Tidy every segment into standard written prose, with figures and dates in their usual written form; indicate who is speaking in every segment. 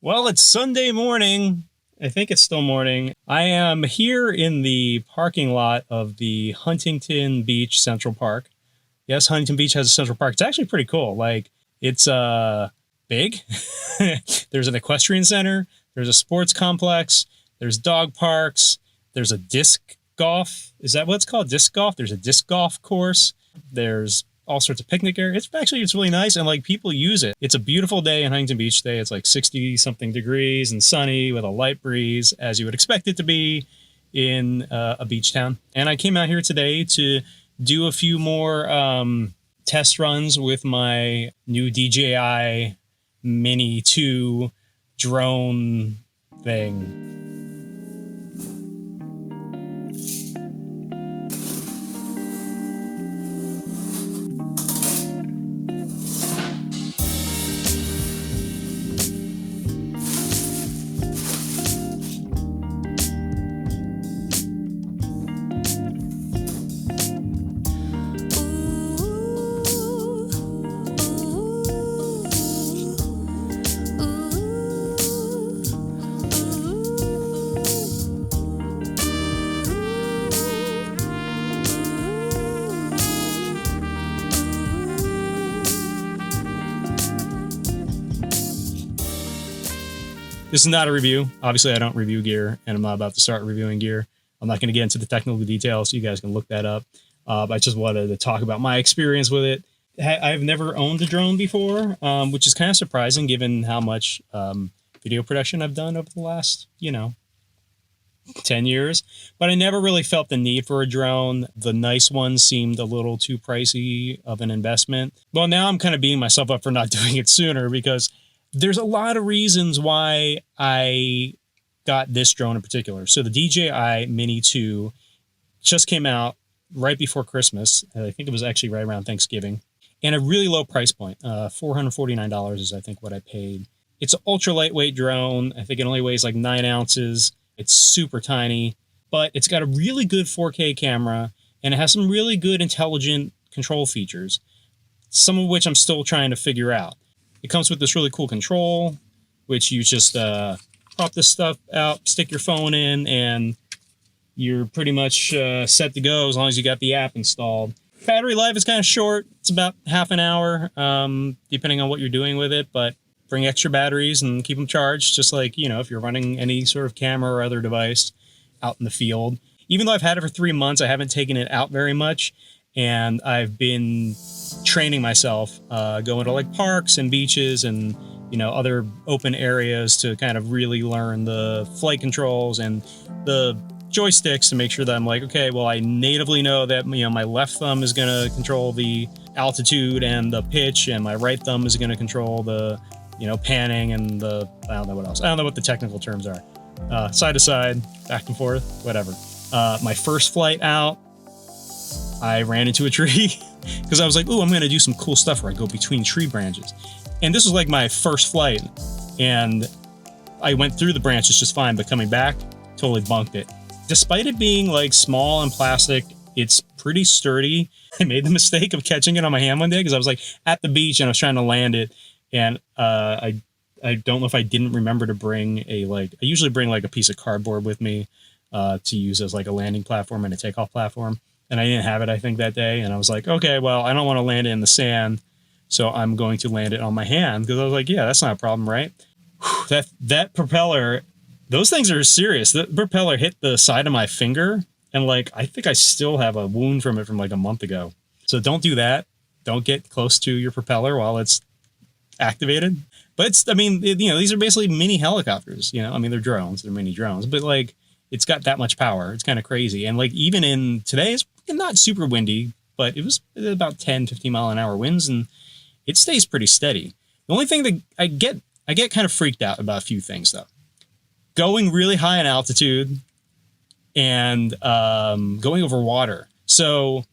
Speaker 1: Well, it's Sunday morning. I think it's still morning. I am here in the parking lot of the Huntington Beach Central Park. Yes, Huntington Beach has a Central Park. It's actually pretty cool. Like, it's big. There's an equestrian center. There's a sports complex. There's dog parks. There's a disc golf. Is that what it's called? Disc golf? There's a disc golf course. There's all sorts of picnic areas. It's really nice, and like people use it. It's a beautiful day in Huntington Beach today. It's like 60 something degrees and sunny with a light breeze, as you would expect it to be in a beach town. And I came out here today to do a few more test runs with my new DJI Mini 2 drone thing. This is not a review. Obviously, I don't review gear, and I'm not about to start reviewing gear. I'm not going to get into the technical details, so you guys can look that up. I just wanted to talk about my experience with it. I've never owned a drone before, which is kind of surprising given how much video production I've done over the last, 10 years. But I never really felt the need for a drone. The nice ones seemed a little too pricey of an investment. Well, now I'm kind of beating myself up for not doing it sooner, because there's a lot of reasons why I got this drone in particular. So the DJI Mini 2 just came out right before Christmas. I think it was actually right around Thanksgiving. And a really low price point. $449 is, I think, what I paid. It's an ultra lightweight drone. I think it only weighs like 9 ounces. It's super tiny, but it's got a really good 4K camera, and it has some really good intelligent control features, some of which I'm still trying to figure out. It comes with this really cool control, which you just pop this stuff out, stick your phone in, and you're pretty much set to go as long as you got the app installed. Battery life is kind of short. It's about half an hour, depending on what you're doing with it, but bring extra batteries and keep them charged, just like, if you're running any sort of camera or other device out in the field. Even though I've had it for 3 months, I haven't taken it out very much, and I've been training myself, going to like parks and beaches and other open areas to kind of really learn the flight controls and the joysticks to make sure that I'm like, okay, well, I natively know that my left thumb is going to control the altitude and the pitch, and my right thumb is going to control the panning and the, I don't know what else. I don't know what the technical terms are. Side to side, back and forth, whatever. My first flight out, I ran into a tree because I was like, ooh, I'm going to do some cool stuff where I go between tree branches. And this was like my first flight, and I went through the branches just fine, but coming back, totally bunked it. Despite it being like small and plastic, it's pretty sturdy. I made the mistake of catching it on my hand one day because I was like at the beach and I was trying to land it. And I don't know if I didn't remember to bring I usually bring like a piece of cardboard with me to use as like a landing platform and a takeoff platform. And I didn't have it, I think, that day. And I was like, okay, well, I don't want to land it in the sand, so I'm going to land it on my hand. Because I was like, yeah, that's not a problem, right? Whew, that propeller, those things are serious. The propeller hit the side of my finger, and like I think I still have a wound from it from like a month ago. So don't do that. Don't get close to your propeller while it's activated. But these are basically mini helicopters. They're drones. They're mini drones. But like, it's got that much power. It's kind of crazy. And like, even in today's not super windy, but it was about 10, 15 mile an hour winds, and it stays pretty steady. The only thing that I get kind of freaked out about a few things though. Going really high in altitude and going over water. So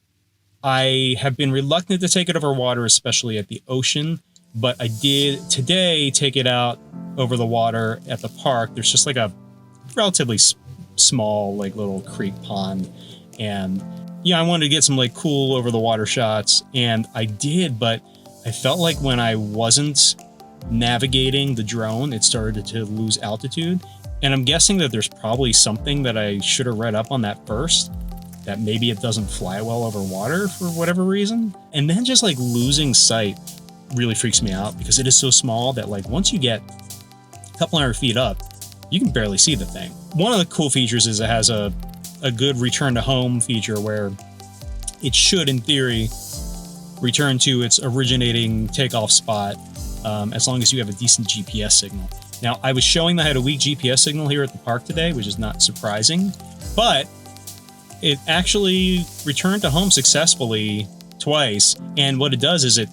Speaker 1: I have been reluctant to take it over water, especially at the ocean, but I did today take it out over the water at the park. There's just like a relatively small, like little creek pond, and I wanted to get some like cool over the water shots, and I did, but I felt like when I wasn't navigating the drone, it started to lose altitude. And I'm guessing that there's probably something that I should have read up on that first, that maybe it doesn't fly well over water for whatever reason. And then just like losing sight really freaks me out because it is so small that like once you get a couple hundred feet up, you can barely see the thing. One of the cool features is it has a good return to home feature where it should, in theory, return to its originating takeoff spot as long as you have a decent GPS signal. Now, I was showing that I had a weak GPS signal here at the park today, which is not surprising, but it actually returned to home successfully twice. And what it does is it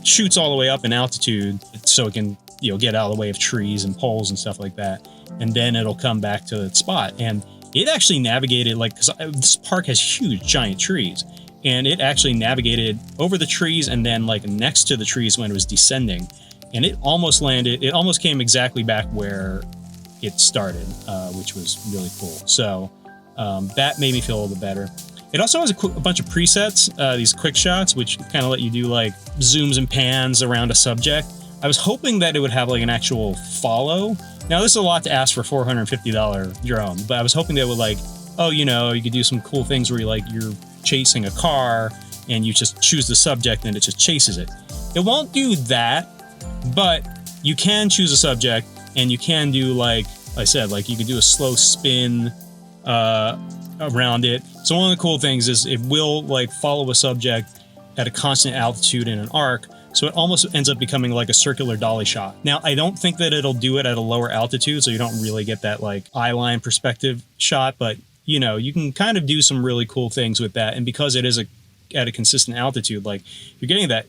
Speaker 1: shoots all the way up in altitude so it can, get out of the way of trees and poles and stuff like that. And then it'll come back to its spot. And it actually navigated, because this park has huge, giant trees. And it actually navigated over the trees and then like next to the trees when it was descending. And it almost landed, it almost came exactly back where it started, which was really cool. So that made me feel a little bit better. It also has a bunch of presets, these quick shots, which kind of let you do like zooms and pans around a subject. I was hoping that it would have like an actual follow. Now this is a lot to ask for a $450 drone, but I was hoping that it would like, you could do some cool things where you're chasing a car and you just choose the subject and it just chases it. It won't do that, but you can choose a subject and you can do, like I said, like you can do a slow spin around it. So one of the cool things is it will like follow a subject at a constant altitude in an arc. So it almost ends up becoming like a circular dolly shot. Now, I don't think that it'll do it at a lower altitude, so you don't really get that like eye line perspective shot, but you can kind of do some really cool things with that. And because it is at a consistent altitude, like you're getting that,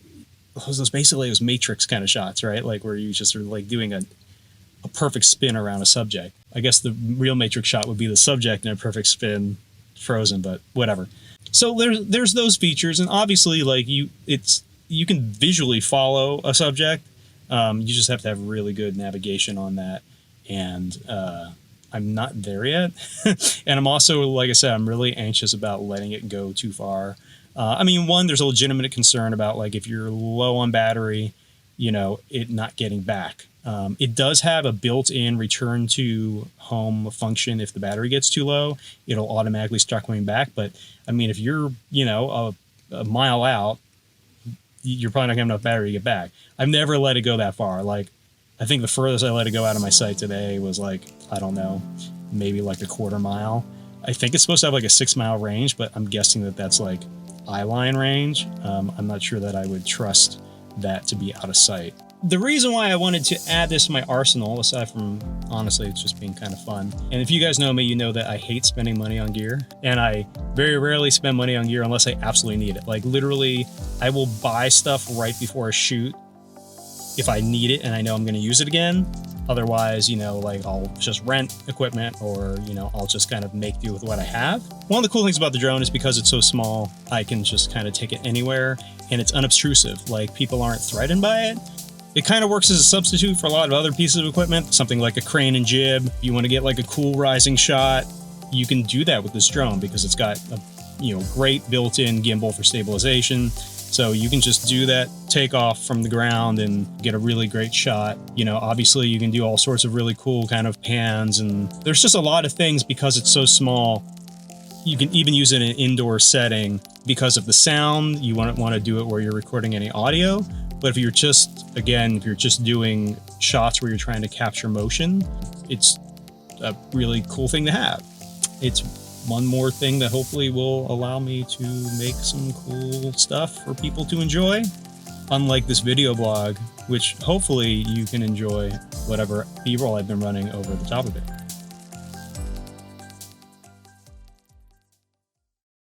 Speaker 1: basically those matrix kind of shots, right? Like where you just are like doing a perfect spin around a subject. I guess the real matrix shot would be the subject in a perfect spin frozen, but whatever. So there's those features, and obviously like you can visually follow a subject. You just have to have really good navigation on that. And I'm not there yet. And I'm also, like I said, I'm really anxious about letting it go too far. One, there's a legitimate concern about like if you're low on battery, it not getting back. It does have a built-in return to home function. If the battery gets too low, it'll automatically start coming back. But if you're, a mile out, you're probably not gonna have enough battery to get back. I've never let it go that far. Like, I think the furthest I let it go out of my sight today was like, I don't know, maybe like a quarter mile. I think it's supposed to have like a 6 mile range, but I'm guessing that that's like eye line range. I'm not sure that I would trust that to be out of sight. The reason why I wanted to add this to my arsenal, aside from, honestly, it's just being kind of fun. And if you guys know me, you know that I hate spending money on gear. And I very rarely spend money on gear unless I absolutely need it. Like literally, I will buy stuff right before I shoot if I need it and I know I'm going to use it again. Otherwise, like I'll just rent equipment or, I'll just kind of make do with what I have. One of the cool things about the drone is because it's so small, I can just kind of take it anywhere and it's unobtrusive. Like people aren't threatened by it. It kind of works as a substitute for a lot of other pieces of equipment, something like a crane and jib. If you want to get like a cool rising shot, you can do that with this drone because it's got a great built-in gimbal for stabilization. So you can just do that takeoff from the ground and get a really great shot. Obviously you can do all sorts of really cool kind of pans, and there's just a lot of things because it's so small. You can even use it in an indoor setting because of the sound. You wouldn't want to do it where you're recording any audio. But if you're just doing shots where you're trying to capture motion, it's a really cool thing to have. It's one more thing that hopefully will allow me to make some cool stuff for people to enjoy. Unlike this video blog, which hopefully you can enjoy whatever B-roll I've been running over the top of it.